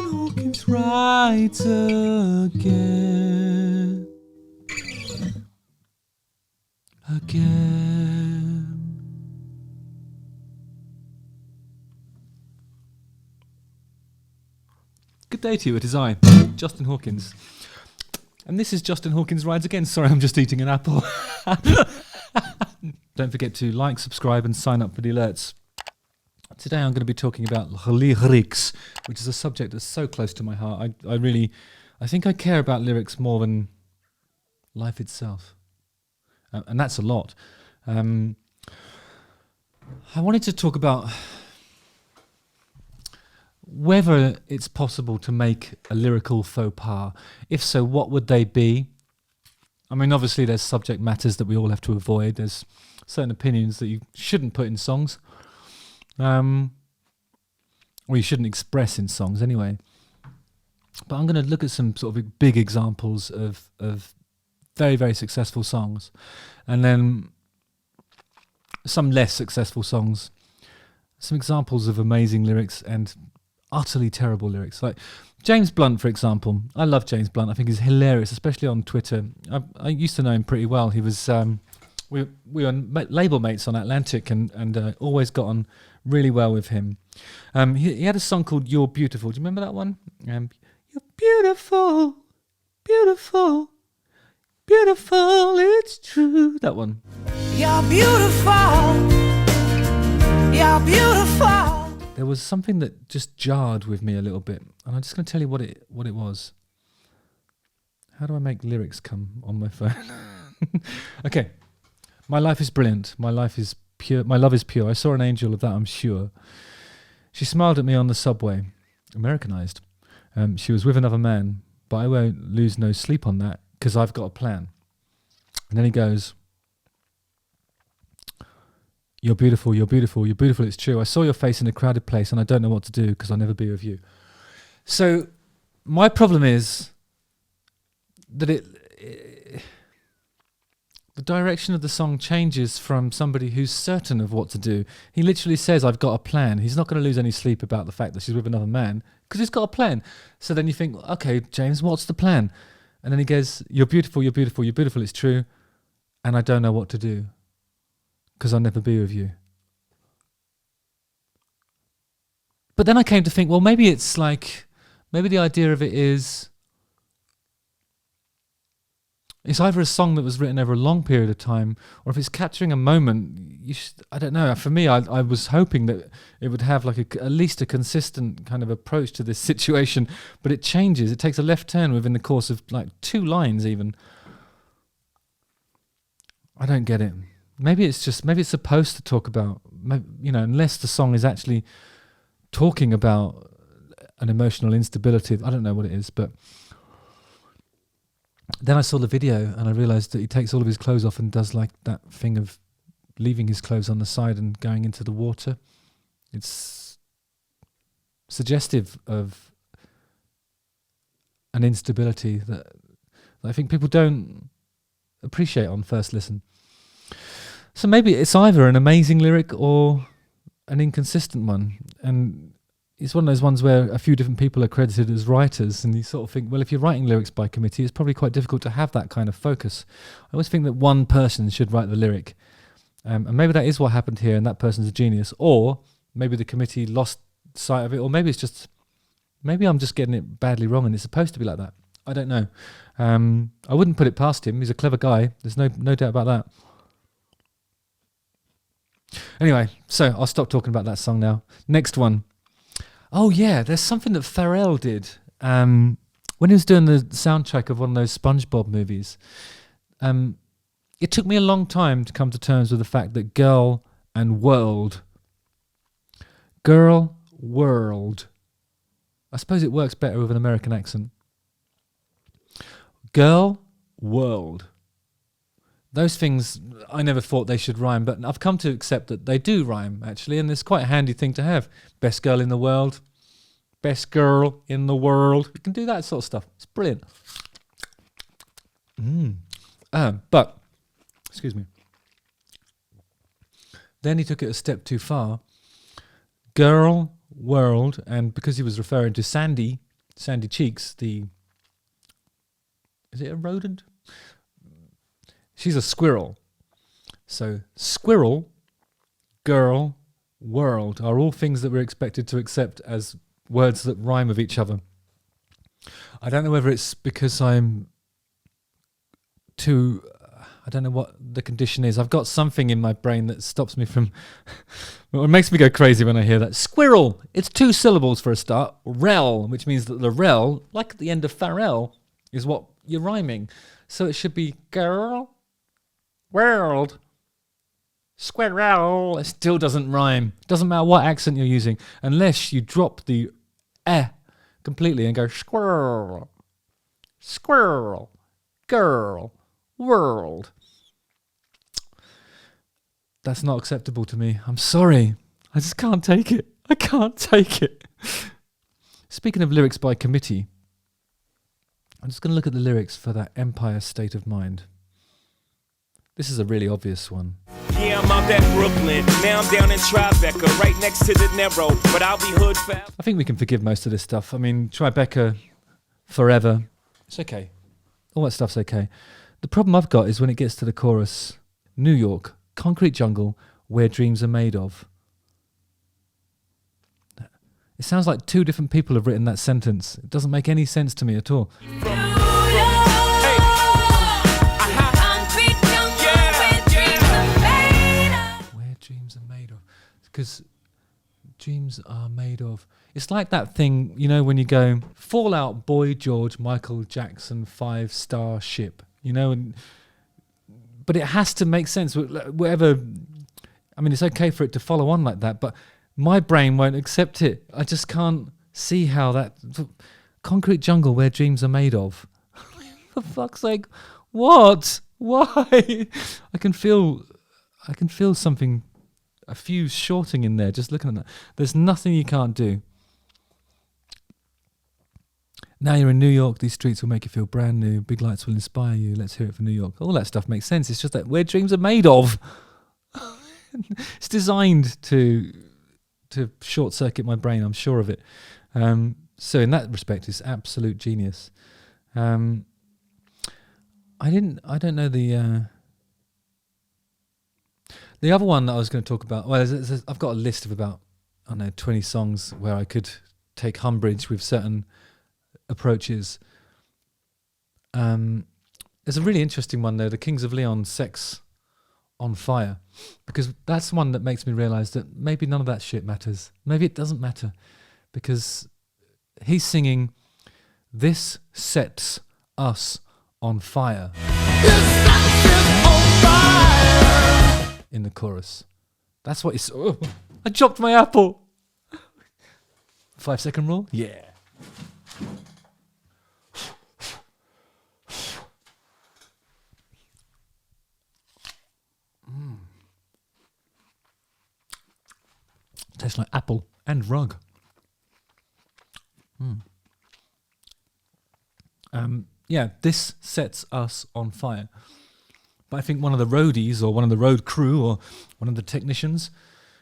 Hawkins writes again. Good day to you, it is I, Justin Hawkins. And this is Justin Hawkins Rides Again. Sorry, I'm just eating an apple. Don't forget to like, subscribe and sign up for the alerts. Today I'm going to be talking about lyrics, which is a subject that's so close to my heart. I think I care about lyrics more than life itself. And that's a lot. I wanted to talk about whether it's possible to make a lyrical faux pas. If so, what would they be? I mean, obviously there's subject matters that we all have to avoid. There's certain opinions that you shouldn't put in songs. Or you shouldn't express in songs anyway. But I'm going to look at some sort of big examples of very, very successful songs. And then some less successful songs. Some examples of amazing lyrics and utterly terrible lyrics. Like James Blunt, for example. I love James Blunt. I think he's hilarious, especially on Twitter. I used to know him pretty well. He was we were label mates on Atlantic and always got on really well with him. He had a song called You're Beautiful. Do you remember that one? You're beautiful, beautiful, beautiful, it's true. That one. You're beautiful, you're beautiful. There was something that just jarred with me a little bit, and I'm just going to tell you what it was. How do I make lyrics come on my phone? Okay. My life is brilliant. My life is pure. My love is pure. I saw an angel, of that I'm sure. She smiled at me on the subway. Americanized. She was with another man, but I won't lose no sleep on that because I've got a plan. And then he goes, you're beautiful, you're beautiful, you're beautiful, it's true. I saw your face in a crowded place and I don't know what to do because I'll never be with you. So my problem is that the direction of the song changes from somebody who's certain of what to do. He literally says, I've got a plan. He's not going to lose any sleep about the fact that she's with another man because he's got a plan. So then you think, okay, James, what's the plan? And then he goes, you're beautiful, you're beautiful, you're beautiful, it's true. And I don't know what to do because I'll never be with you. But then I came to think, well, maybe it's like, maybe the idea of it is, it's either a song that was written over a long period of time, or if it's capturing a moment, I don't know. For me, I was hoping that it would have like at least a consistent kind of approach to this situation, but it changes. It takes a left turn within the course of like 2 lines even. I don't get it. Maybe it's supposed to talk about, unless the song is actually talking about an emotional instability. I don't know what it is, but then I saw the video and I realised that he takes all of his clothes off and does like that thing of leaving his clothes on the side and going into the water. It's suggestive of an instability that I think people don't appreciate on first listen. So maybe it's either an amazing lyric or an inconsistent one. And it's one of those ones where a few different people are credited as writers, and you sort of think, well, if you're writing lyrics by committee, it's probably quite difficult to have that kind of focus. I always think that one person should write the lyric. And maybe that is what happened here, and that person's a genius. Or maybe the committee lost sight of it, or maybe I'm just getting it badly wrong and it's supposed to be like that. I don't know. I wouldn't put it past him. He's a clever guy. There's no doubt about that. Anyway, so I'll stop talking about that song now. Next one. Oh yeah, there's something that Pharrell did when he was doing the soundtrack of one of those SpongeBob movies. It took me a long time to come to terms with the fact that girl and world. Girl, world. I suppose it works better with an American accent. Girl, world. Those things, I never thought they should rhyme, but I've come to accept that they do rhyme, actually, and it's quite a handy thing to have. Best girl in the world. Best girl in the world. You can do that sort of stuff. It's brilliant. But, excuse me. Then he took it a step too far. Girl, world, and because he was referring to Sandy, Sandy Cheeks, is it a rodent? She's a squirrel. So squirrel, girl, world are all things that we're expected to accept as words that rhyme with each other. I don't know whether it's because I'm too... I don't know what the condition is. I've got something in my brain that stops me from... well, it makes me go crazy when I hear that. Squirrel! It's 2 syllables for a start. Rel, which means that the rel, like at the end of Pharrell, is what you're rhyming. So it should be girl, world, squirrel. It still doesn't rhyme. Doesn't matter what accent you're using, unless you drop the completely and go squirrel, squirrel, girl, world. That's not acceptable to me. I'm sorry. I just can't take it. I can't take it. Speaking of lyrics by committee, I'm just going to look at the lyrics for that Empire State of Mind. This is a really obvious one. Yeah, I'm out at Brooklyn. Now I'm down in Tribeca, right next to the Narrow. But I'll be hood forever. I think we can forgive most of this stuff. I mean, Tribeca, forever. It's okay. All that stuff's okay. The problem I've got is when it gets to the chorus, New York, concrete jungle, where dreams are made of. It sounds like 2 different people have written that sentence. It doesn't make any sense to me at all. Where dreams are made of. Because dreams are made of... It's like that thing, you know, when you go, Fallout Boy George Michael Jackson 5-star ship. You know, but it has to make sense. Whatever, I mean, it's okay for it to follow on like that, but my brain won't accept it. I just can't see how that concrete jungle where dreams are made of. For fuck's sake, what? Why? I can feel something, a fuse shorting in there. Just looking at that, there's nothing you can't do. Now you're in New York, these streets will make you feel brand new. Big lights will inspire you. Let's hear it for New York. All that stuff makes sense. It's just that where dreams are made of. It's designed to short circuit my brain. I'm sure of it. So in that respect, it's absolute genius. I don't know the other one that I was going to talk about. Well, I've got a list of about 20 songs where I could take umbrage with certain approaches. There's a really interesting one though, the Kings of Leon, Sex on Fire, because that's one that makes me realise that maybe none of that shit matters. Maybe it doesn't matter, because he's singing, "This sets us on fire," in the chorus. That's what he's... Oh, I dropped my apple. 5-second rule? Yeah. Tastes like apple and rug. Yeah, this sets us on fire. But I think one of the roadies or one of the road crew or one of the technicians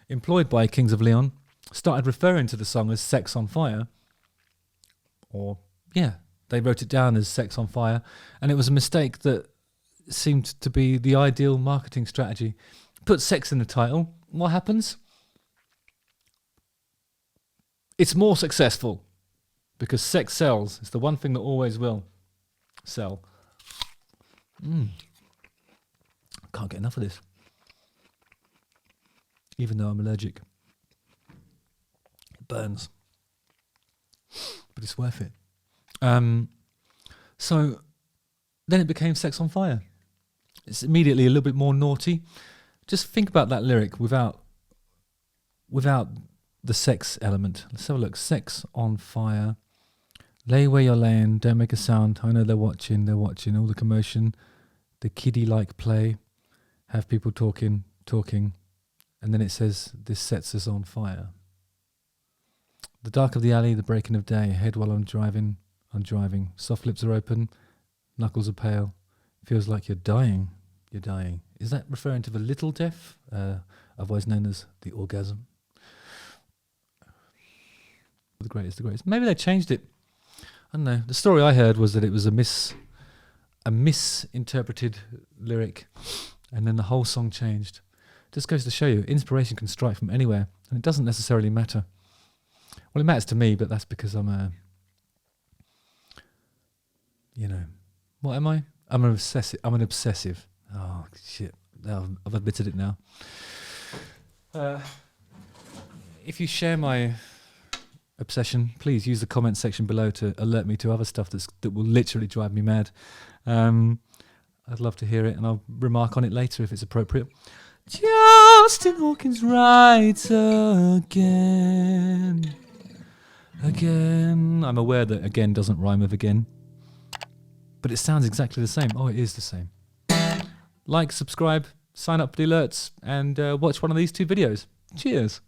employed by Kings of Leon started referring to the song as Sex on Fire. Or, yeah, they wrote it down as Sex on Fire. And it was a mistake that seemed to be the ideal marketing strategy. Put sex in the title. What happens? It's more successful. Because sex sells. It's the one thing that always will sell. Can't get enough of this. Even though I'm allergic. It burns. But it's worth it. So then it became Sex on Fire. It's immediately a little bit more naughty. Just think about that lyric without the sex element. Let's have a look. Sex on fire. Lay where you're laying, don't make a sound. I know they're watching, all the commotion, the kiddie-like play, have people talking, and then it says, this sets us on fire. The dark of the alley, the breaking of day, head while I'm driving, soft lips are open, knuckles are pale, feels like you're dying. Is that referring to the little death, otherwise known as the orgasm? The greatest. Maybe they changed it. don't know. The story I heard was that it was a misinterpreted lyric, and then the whole song changed. Just goes to show you, inspiration can strike from anywhere, and it doesn't necessarily matter. Well, it matters to me, but that's because I'm what am I? I'm an obsessive. Oh, shit. I've admitted it now. If you share my obsession, please use the comment section below to alert me to other stuff that will literally drive me mad. I'd love to hear it, and I'll remark on it later if it's appropriate. Justin Hawkins writes again. Again. I'm aware that again doesn't rhyme with again, but it sounds exactly the same. Oh, it is the same. Like, subscribe, sign up for the alerts, and watch one of these 2 videos. Cheers.